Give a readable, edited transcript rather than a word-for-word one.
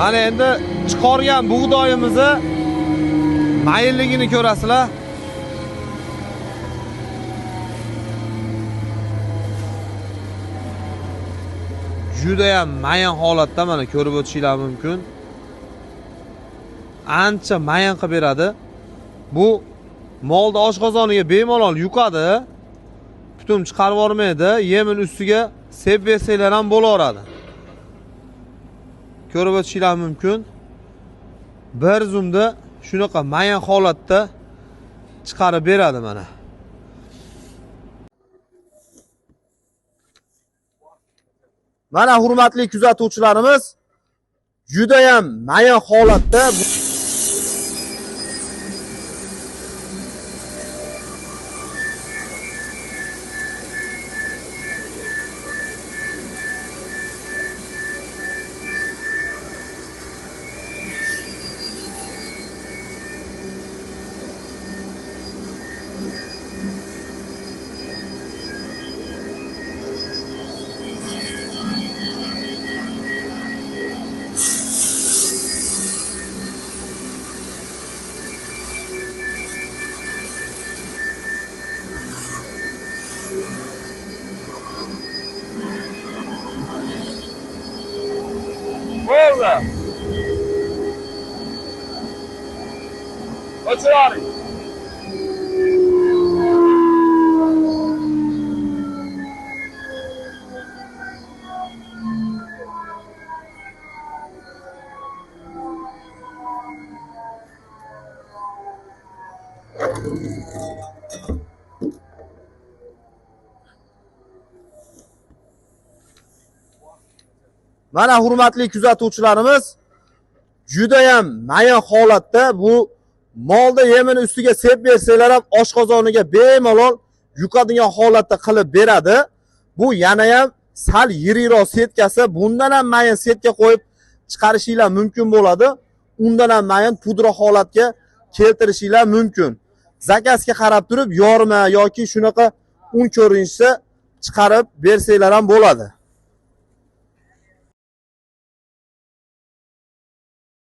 Mana endi chiqargan bug'doyimizni mayilligini ko'rasizlar. Juda ham mayin holatda mana ko'rib o'tishinglar mumkin. Ancha mayin qilib beradi. Bu molni oshqozoniga bemalol yuqadi. Putum chiqarib yormaydi. Yemin ustiga sep bersanglar ham bo'laveradi. Ko'rib o'tishinglar mumkin. Bir zumda shunaqa mayin holatda chiqarib beradi mana. Mana hurmatli kuzatuvchilarimiz, juda ham mayin holatda Well, what's it on? Mana hurmatli kuzatuvchilarimiz, juda ham mayin holatda bu molda yemini ustiga sep bersanglar ham oshqozoniga bemalol yuqadigan holatda qilib beradi. Bu yana ham sal yiriroq setkasi, bundan ham mayin setka qo'yib chiqarishinglar mumkin bo'ladi. Undan ham mayin pudra holatga keltirishinglar mumkin. Zakasga qarab turib yorma yoki shunaqa un ko'rinishsa chiqarib bersanglar ham bo'ladi.